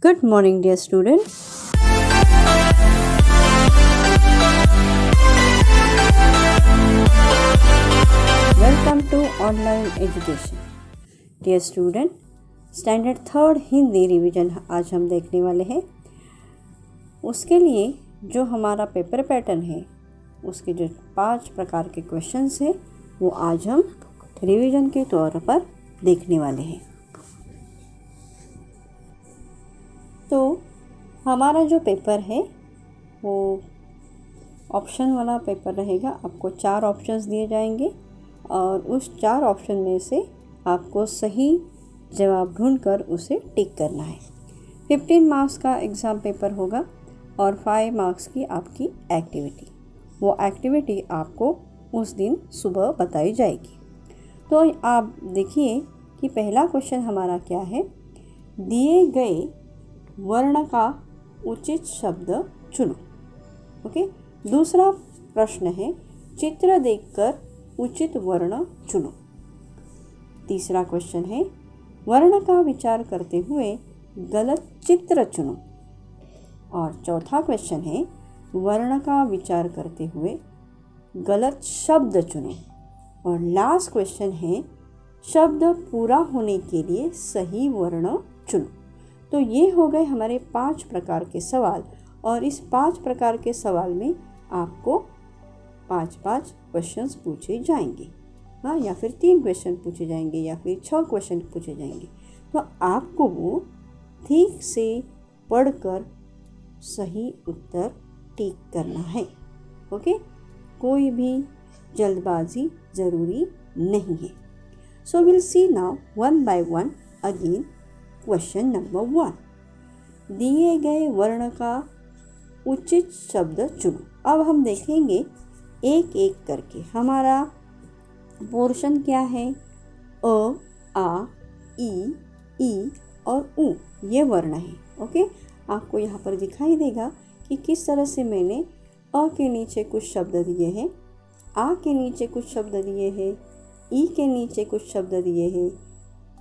Good morning, dear student. Welcome to online education. Dear student, standard 3 Hindi revision आज हम देखने वाले हैं। उसके लिए जो हमारा पेपर पैटर्न है उसके जो 5 प्रकार के क्वेश्चंस हैं वो आज हम रिवीजन के तौर पर देखने वाले हैं। तो हमारा जो पेपर है वो ऑप्शन वाला पेपर रहेगा। आपको 4 ऑप्शंस दिए जाएंगे और उस 4 ऑप्शन में से आपको सही जवाब ढूंढकर उसे टिक करना है। 15 मार्क्स का एग्ज़ाम पेपर होगा और 5 मार्क्स की आपकी एक्टिविटी। वो एक्टिविटी आपको उस दिन सुबह बताई जाएगी। तो आप देखिए कि पहला क्वेश्चन हमारा क्या है। दिए गए वर्ण का उचित शब्द चुनो। ओके। दूसरा प्रश्न है चित्र देखकर उचित वर्ण चुनो। तीसरा क्वेश्चन है वर्ण का विचार करते हुए गलत चित्र चुनो। और चौथा क्वेश्चन है वर्ण का विचार करते हुए गलत शब्द चुनो। और लास्ट क्वेश्चन है शब्द पूरा होने के लिए सही वर्ण चुनो। तो ये हो गए हमारे 5 प्रकार के सवाल और इस 5 प्रकार के सवाल में आपको 5-5 क्वेश्चंस पूछे जाएंगे। हाँ, या फिर 3 क्वेश्चन पूछे जाएंगे या फिर 6 क्वेश्चन पूछे जाएंगे। तो आपको वो ठीक से पढ़कर सही उत्तर टिक करना है। ओके। कोई भी जल्दबाजी ज़रूरी नहीं है। So will see now one by one again. Question number 1, दिए गए वर्ण का उचित शब्द चुनो। अब हम देखेंगे एक एक करके। हमारा पोर्शन क्या है? अ, आ, ई और उ ये वर्ण है। ओके। आपको यहाँ पर दिखाई देगा कि किस तरह से मैंने अ के नीचे कुछ शब्द दिए हैं, आ के नीचे कुछ शब्द दिए हैं, ई के नीचे कुछ शब्द दिए हैं,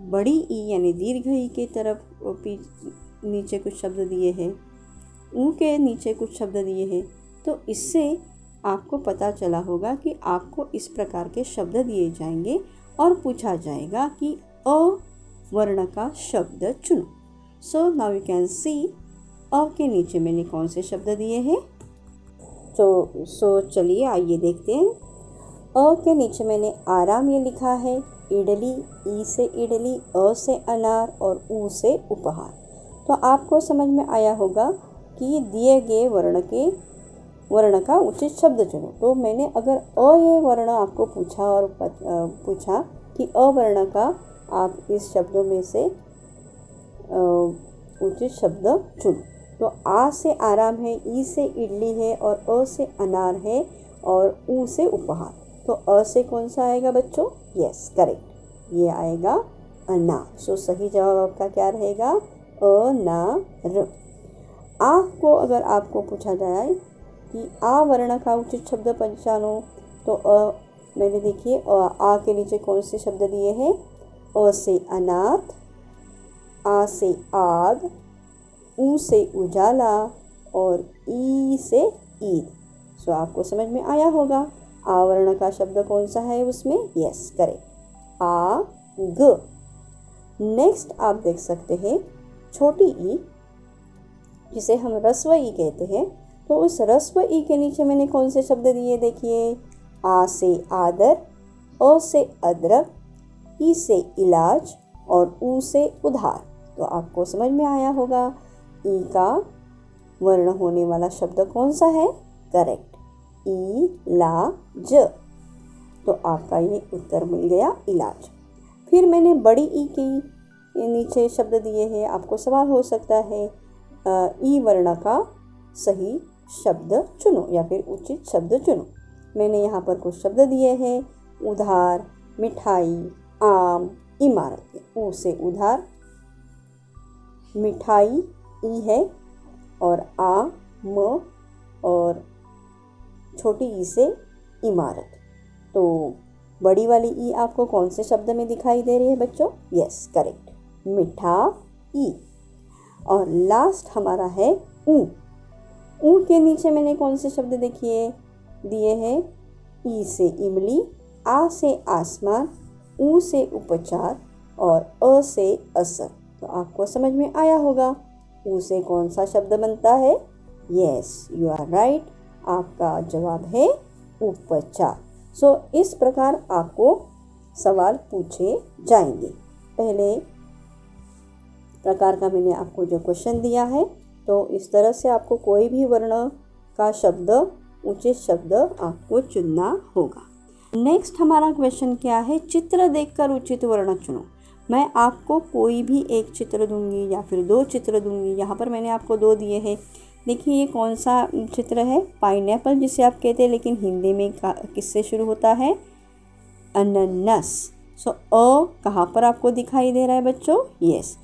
बड़ी ई यानी दीर्घ ई के तरफ नीचे कुछ शब्द दिए हैं, ऊ के नीचे कुछ शब्द दिए हैं। तो इससे आपको पता चला होगा कि आपको इस प्रकार के शब्द दिए जाएंगे और पूछा जाएगा कि अ वर्ण का शब्द चुनो। So now you can see अ के नीचे मैंने कौन से शब्द दिए हैं। सो चलिए आइए देखते हैं। अ के नीचे मैंने आराम ये लिखा है, इडली, ई से इडली, अ से अनार और ऊ से उपहार। तो आपको समझ में आया होगा कि दिए गए वर्ण का उचित शब्द चुनो। तो मैंने अगर अ ये वर्ण आपको पूछा और पूछा कि अ वर्ण का आप इस शब्दों में से उचित शब्द चुनो। तो आ से आराम है, ई से इडली है और अ से अनार है और ऊ से उपहार। तो अ से कौन सा आएगा बच्चों? यस, करेक्ट, ये आएगा अनार। सो सही जवाब आपका क्या रहेगा? अनार। आ को अगर आपको पूछा जाए कि आ वर्ण का उचित शब्द पहचानो तो मैंने देखिए आ के नीचे कौन से शब्द दिए हैं? अ से अनाथ, आ से आग, ऊ से उजाला और ई से ईद। सो आपको समझ में आया होगा आ वर्ण का शब्द कौन सा है उसमें? यस, करेक्ट, आग। नेक्स्ट आप देख सकते हैं छोटी ई जिसे हम ह्रस्व ई कहते हैं। तो उस ह्रस्व ई के नीचे मैंने कौन से शब्द दिए? देखिए, आ से आदर, अ से अदरक, ई से इलाज और ऊ से उधार। तो आपको समझ में आया होगा ई का वर्ण होने वाला शब्द कौन सा है? करेक्ट, इलाज। तो आपका ये उत्तर मिल गया, इलाज। फिर मैंने बड़ी ई के नीचे शब्द दिए हैं। आपको सवाल हो सकता है ई वर्ण का सही शब्द चुनो या फिर उचित शब्द चुनो। मैंने यहाँ पर कुछ शब्द दिए हैं, उधार, मिठाई, आम, इमारत। ऊ से उधार, मिठाई ई है और आ म और छोटी ई से इमारत। तो बड़ी वाली ई आपको कौन से शब्द में दिखाई दे रही है बच्चों? यस, करेक्ट, मिठाई। और लास्ट हमारा है ऊ। ऊ के नीचे मैंने कौन से शब्द दिए हैं? ई से इमली, आ से आसमान, ऊ से उपचार और अ से असर। तो आपको समझ में आया होगा ऊ से कौन सा शब्द बनता है? Yes, you are right. आपका जवाब है उपचार। सो इस प्रकार आपको सवाल पूछे जाएंगे। पहले प्रकार का मैंने आपको जो क्वेश्चन दिया है, तो इस तरह से आपको कोई भी वर्ण का शब्द, उचित शब्द आपको चुनना होगा। नेक्स्ट हमारा क्वेश्चन क्या है? चित्र देखकर उचित वर्ण चुनो। मैं आपको कोई भी एक चित्र दूंगी या फिर 2 चित्र दूंगी। यहाँ पर मैंने आपको 2 दिए हैं। देखिए ये कौन सा चित्र है? पाइनएप्पल जिसे आप कहते हैं, लेकिन हिंदी में किससे शुरू होता है? अनन्नास। सो अ कहाँ पर आपको दिखाई दे रहा है बच्चों? यस,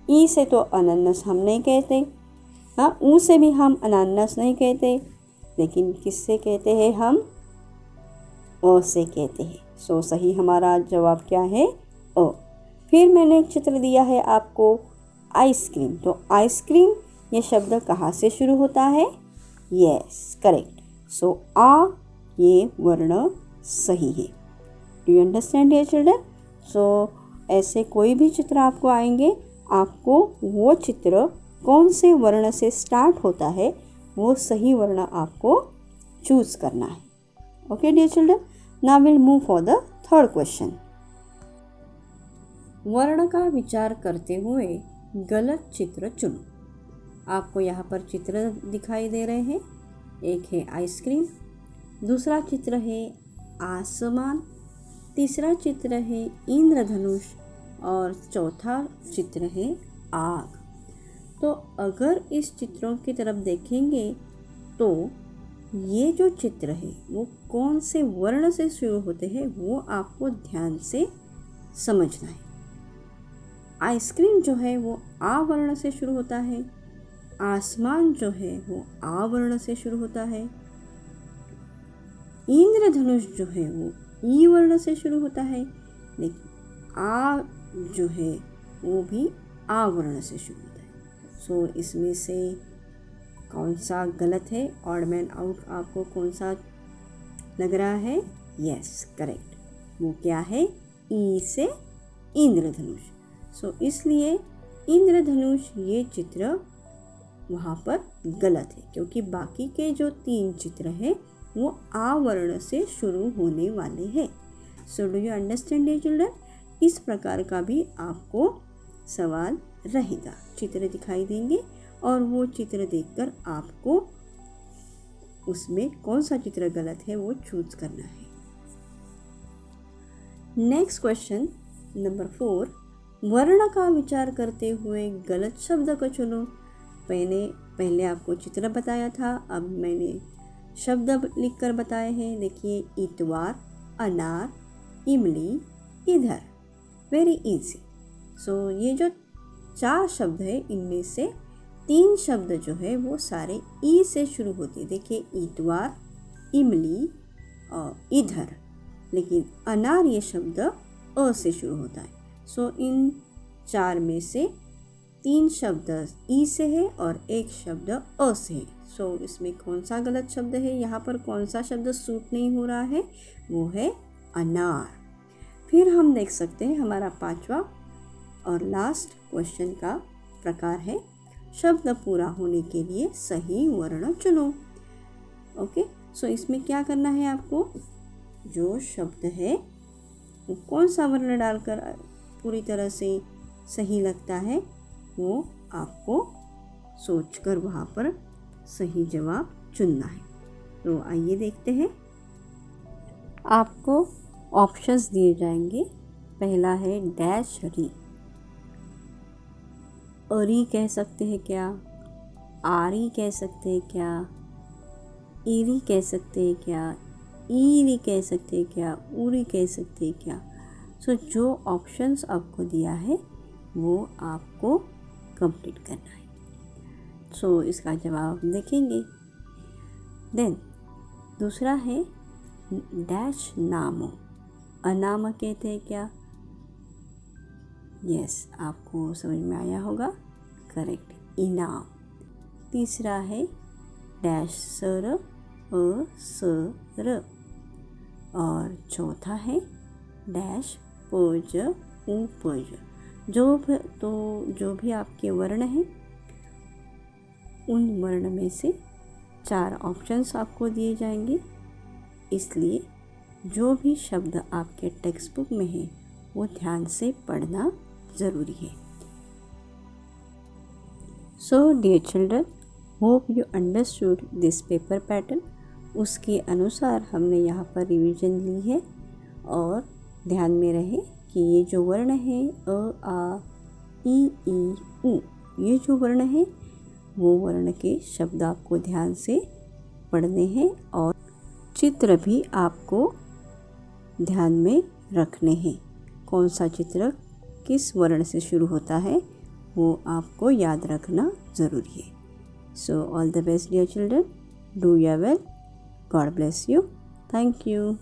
ई से तो अनन्नास हम नहीं कहते, हाँ, ऊ से भी हम अनानास नहीं कहते, लेकिन किससे कहते हैं हम? अ से कहते हैं। सो सही हमारा जवाब क्या है? अ। फिर मैंने एक चित्र दिया है आपको आइसक्रीम। तो आइसक्रीम ये शब्द कहाँ से शुरू होता है? Yes, correct. सो आ ये वर्ण सही है। Do you understand dear children? So ऐसे कोई भी चित्र आपको आएंगे, आपको वो चित्र कौन से वर्ण से स्टार्ट होता है वो सही वर्ण आपको चूज करना है। Okay dear children, now will move for the third question. वर्ण का विचार करते हुए गलत चित्र चुनो। आपको यहाँ पर चित्र दिखाई दे रहे हैं। एक है आइसक्रीम, दूसरा चित्र है आसमान, तीसरा चित्र है इंद्रधनुष और चौथा चित्र है आग। तो अगर इस चित्रों की तरफ देखेंगे तो ये जो चित्र है वो कौन से वर्ण से शुरू होते हैं वो आपको ध्यान से समझना है। आइसक्रीम जो है वो आ वर्ण से शुरू होता है, आसमान जो है वो आ वर्ण से शुरू होता है, इंद्रधनुष जो है वो ई वर्ण से शुरू होता है, लेकिन आ जो है वो भी आ वर्ण से शुरू होता है। सो इसमें से कौन सा गलत है? ऑड मैन आउट आपको कौन सा लग रहा है? Yes, correct. वो क्या है? ई से इंद्रधनुष। सो इसलिए इंद्रधनुष ये चित्र वहाँ पर गलत है, क्योंकि बाकी के जो 3 चित्र हैं वो आ वर्ण से शुरू होने वाले हैं। So do you understand dear children? इस प्रकार का भी आपको सवाल रहेगा। चित्र दिखाई देंगे और वो चित्र देखकर आपको उसमें कौन सा चित्र गलत है वो चूज करना है। नेक्स्ट क्वेश्चन नंबर 4, वर्ण का विचार करते हुए गलत शब्द को चुनो। पहले आपको चित्र बताया था, अब मैंने शब्द लिखकर बताए हैं। देखिए, इतवार, अनार, इमली, इधर। Very easy. सो ये जो 4 शब्द है इनमें से 3 शब्द जो है वो सारे ई से शुरू होते हैं। देखिए, इतवार, इमली और इधर, लेकिन अनार ये शब्द अ से शुरू होता है। सो इन 4 में से 3 शब्द ई से है और 1 शब्द अ से है। सो इसमें कौन सा गलत शब्द है? यहाँ पर कौन सा शब्द सूट नहीं हो रहा है? वो है अनार। फिर हम देख सकते हैं हमारा 5वां और लास्ट क्वेश्चन का प्रकार है शब्द पूरा होने के लिए सही वर्ण चुनो। ओके, सो इसमें क्या करना है आपको? जो शब्द है वो कौन सा वर्ण डालकर पूरी तरह से सही लगता है वो आपको सोचकर वहाँ पर सही जवाब चुनना है। तो आइए देखते हैं। आपको ऑप्शंस दिए जाएंगे। पहला है डैश री। अरी कह सकते हैं क्या? आरी कह सकते हैं क्या? ईरी कह सकते हैं क्या? ईरी कह सकते हैं क्या? उरी कह सकते हैं क्या? सो जो ऑप्शंस आपको दिया है वो आपको कंप्लीट करना है। सो इसका जवाब देखेंगे। देन दूसरा है डैश नामो। अनाम कहते हैं क्या? यस, आपको समझ में आया होगा, करेक्ट। इनाम। तीसरा है डैश सर अ सर। और चौथा है डैश पज उपज। जो भी आपके वर्ण हैं उन वर्ण में से 4 ऑप्शंस आपको दिए जाएंगे, इसलिए जो भी शब्द आपके टेक्स्ट बुक में है वो ध्यान से पढ़ना ज़रूरी है। So dear children, hope you understood this paper pattern. उसके अनुसार हमने यहाँ पर रिवीजन ली है और ध्यान में रहे कि ये जो वर्ण है अ आ ई उ, ये जो वर्ण है वो वर्ण के शब्द आपको ध्यान से पढ़ने हैं और चित्र भी आपको ध्यान में रखने हैं। कौन सा चित्र किस वर्ण से शुरू होता है वो आपको याद रखना ज़रूरी है। So all the best dear children, do your well, God bless you, thank you.